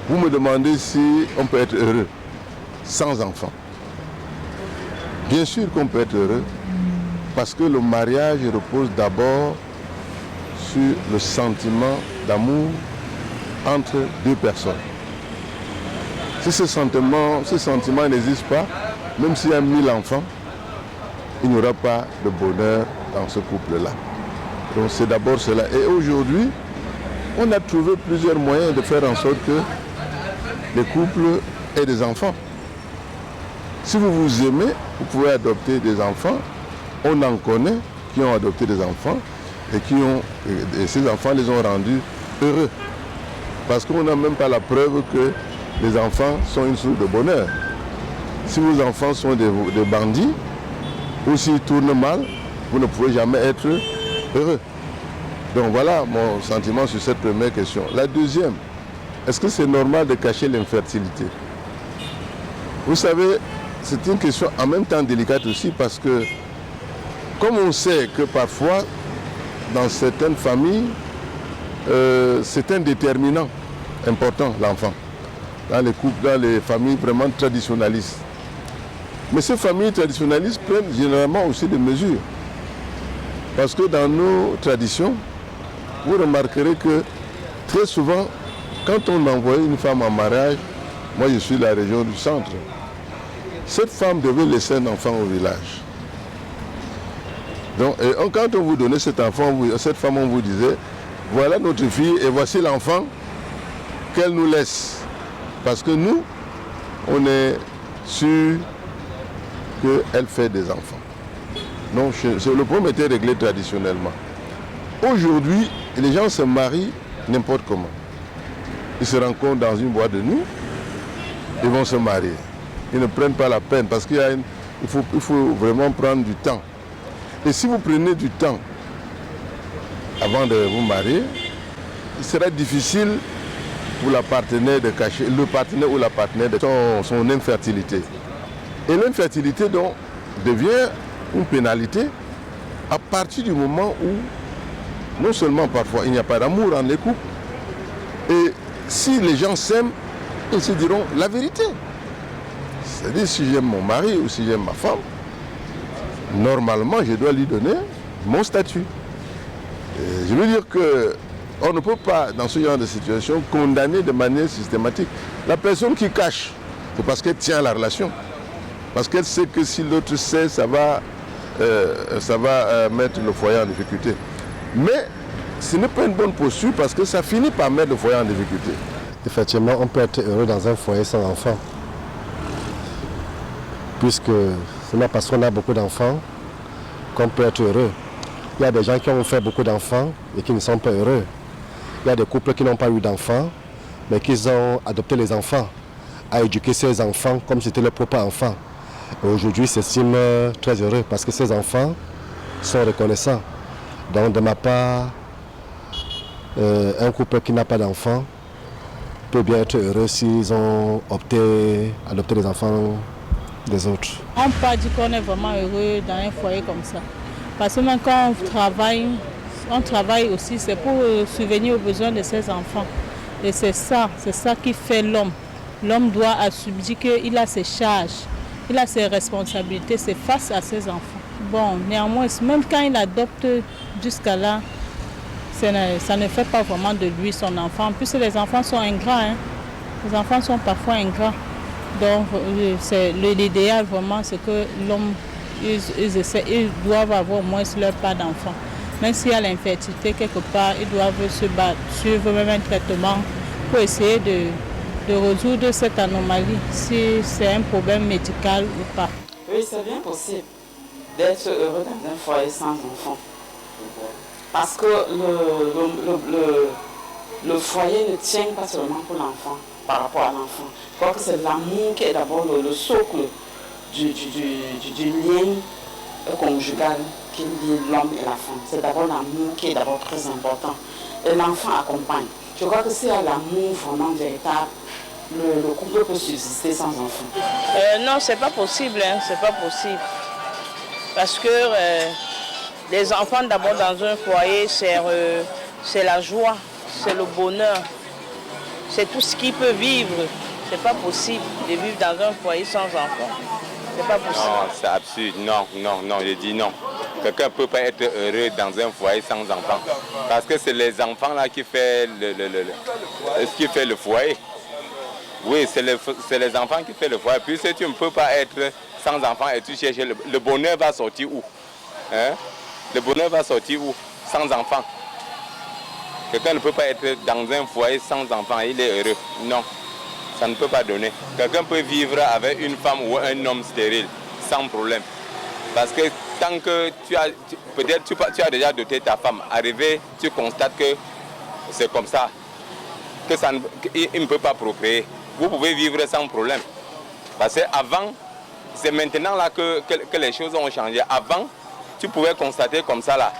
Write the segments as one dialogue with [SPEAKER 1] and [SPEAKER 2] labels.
[SPEAKER 1] Vous me demandez si on peut être heureux sans enfant. Bien sûr qu'on peut être heureux parce que le mariage repose d'abord sur le sentiment d'amour entre deux personnes. Si ce sentiment n'existe pas, même s'il y a 1000 enfants, il n'y aura pas de bonheur dans ce couple-là. Donc c'est d'abord cela. Et aujourd'hui, on a trouvé plusieurs moyens de faire en sorte que les couples aient des enfants. Si vous vous aimez, vous pouvez adopter des enfants. On en connaît qui ont adopté des enfants et ces enfants les ont rendus heureux. Parce qu'on n'a même pas la preuve que les enfants sont une source de bonheur. Si vos enfants sont des bandits, ou s'ils tournent mal, vous ne pouvez jamais être heureux. Donc voilà mon sentiment sur cette première question. La deuxième, est-ce que c'est normal de cacher l'infertilité? Vous savez, c'est une question en même temps délicate aussi parce que, comme on sait que parfois, dans certaines familles, c'est un déterminant important, l'enfant. Dans les couples, dans les familles vraiment traditionnalistes. Mais ces familles traditionnalistes prennent généralement aussi des mesures. Parce que dans nos traditions, vous remarquerez que très souvent, quand on envoie une femme en mariage, moi je suis de la région du centre, cette femme devait laisser un enfant au village. Donc, quand on vous donnait cet enfant, cette femme, on vous disait, voilà notre fille et voici l'enfant qu'elle nous laisse. Parce que nous, on est sûr qu'elle fait des enfants. Donc le problème était réglé traditionnellement. Aujourd'hui, les gens se marient n'importe comment. Ils se rencontrent dans une boîte de nuit, ils vont se marier. Ils ne prennent pas la peine parce qu'il faut vraiment prendre du temps. Et si vous prenez du temps avant de vous marier, il sera difficile pour la partenaire de cacher, le partenaire ou la partenaire de son infertilité. Et l'infertilité donc devient une pénalité à partir du moment où non seulement parfois il n'y a pas d'amour dans les couples, et si les gens s'aiment, ils se diront la vérité. C'est-à-dire si j'aime mon mari ou si j'aime ma femme, normalement je dois lui donner mon statut. Et je veux dire qu'on ne peut pas dans ce genre de situation condamner de manière systématique. La personne qui cache, c'est parce qu'elle tient à la relation. Parce qu'elle sait que si l'autre sait, ça va mettre le foyer en difficulté. Mais ce n'est pas une bonne posture parce que ça finit par mettre le foyer en difficulté.
[SPEAKER 2] Effectivement, on peut être heureux dans un foyer sans enfant. Puisque ce n'est pas parce qu'on a beaucoup d'enfants qu'on peut être heureux. Il y a des gens qui ont fait beaucoup d'enfants et qui ne sont pas heureux. Il y a des couples qui n'ont pas eu d'enfants, mais qui ont adopté les enfants, à éduquer ces enfants comme si c'était leurs propres enfants. Aujourd'hui, ils s'estiment très heureux parce que ces enfants sont reconnaissants. Donc, de ma part, un couple qui n'a pas d'enfants peut bien être heureux s'ils ont opté à adopter les enfants des autres.
[SPEAKER 3] On ne peut pas dire qu'on est vraiment heureux dans un foyer comme ça. Parce que même quand on travaille aussi, c'est pour subvenir aux besoins de ses enfants. Et c'est ça qui fait l'homme. L'homme doit assumer qu'il a ses charges, il a ses responsabilités, c'est face à ses enfants. Bon, néanmoins, même quand il adopte jusqu'à là, ça ne fait pas vraiment de lui son enfant. En plus, les enfants sont ingrats. Hein. Les enfants sont parfois ingrats. Donc, l'idéal vraiment, c'est que l'homme, ils doivent avoir au moins leur part d'enfants. Même s'il y a l'infertilité quelque part, ils doivent se battre, suivre même un traitement pour essayer de résoudre cette anomalie, si c'est un problème médical ou pas.
[SPEAKER 4] Oui, c'est bien possible d'être heureux dans un foyer sans enfant. Parce que le foyer ne tient pas seulement pour l'enfant, par rapport à l'enfant. Je crois que c'est l'amour qui est d'abord le socle du lien conjugal qui lie l'homme et la femme. C'est d'abord l'amour qui est d'abord très important. Et l'enfant accompagne. Je crois que s'il y a l'amour vraiment véritable, le couple peut subsister sans enfant.
[SPEAKER 3] Non, c'est pas possible. Hein, c'est pas possible. Parce que les enfants d'abord dans un foyer, c'est la joie, c'est le bonheur.
[SPEAKER 5] C'est tout ce qu'il peut vivre. C'est pas possible de vivre dans un foyer sans enfant. C'est pas possible.
[SPEAKER 6] Non, c'est absurde. Non, non, non, je dis non. Quelqu'un ne peut pas être heureux dans un foyer sans enfant. Parce que c'est les enfants là qui font ce qui fait le foyer. Oui, c'est les enfants qui font le foyer. Puisque tu ne peux pas être sans enfant et tu cherches le bonheur va sortir où? Hein? Le bonheur va sortir où? Sans enfant. Quelqu'un ne peut pas être dans un foyer sans enfant, il est heureux. Non, ça ne peut pas donner. Quelqu'un peut vivre avec une femme ou un homme stérile, sans problème. Parce que tant que peut-être tu as déjà doté ta femme, arrivé, tu constates que c'est comme ça, qu'il ne peut pas procréer. Vous pouvez vivre sans problème. Parce qu'avant, c'est maintenant là que les choses ont changé. Avant, tu pouvais constater comme ça là.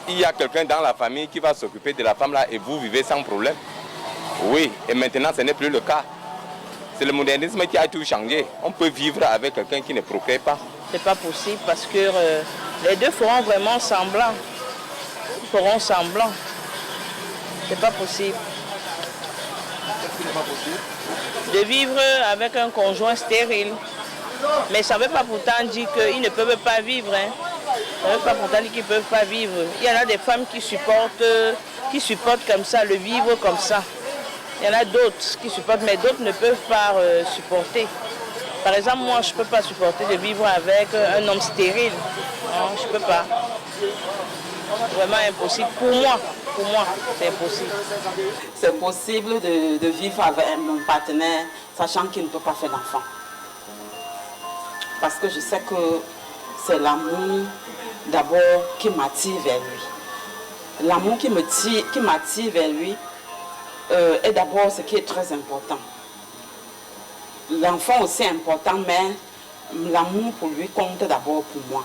[SPEAKER 6] Il y a quelqu'un dans la famille qui va s'occuper de la femme là et vous vivez sans problème. Oui, et maintenant ce n'est plus le cas. C'est le modernisme qui a tout changé. On peut vivre avec quelqu'un qui ne procrée pas.
[SPEAKER 5] C'est pas possible parce que les deux feront vraiment semblant. Ils feront semblant. C'est pas possible. De vivre avec un conjoint stérile. Mais ça ne veut pas pourtant dire qu'ils ne peuvent pas vivre. Hein. Ça ne veut pas pourtant dire qu'ils ne peuvent pas vivre. Il y en a des femmes qui supportent comme ça, le vivre comme ça. Il y en a d'autres qui supportent, mais d'autres ne peuvent pas supporter. Par exemple, moi, je ne peux pas supporter de vivre avec un homme stérile. Non, je ne peux pas. Vraiment impossible. Pour moi, c'est impossible.
[SPEAKER 4] C'est possible de vivre avec mon partenaire, sachant qu'il ne peut pas faire d'enfant. Parce que je sais que c'est l'amour d'abord qui m'attire vers lui. L'amour qui m'attire vers lui est d'abord ce qui est très important. L'enfant aussi est important, mais l'amour pour lui compte d'abord pour moi.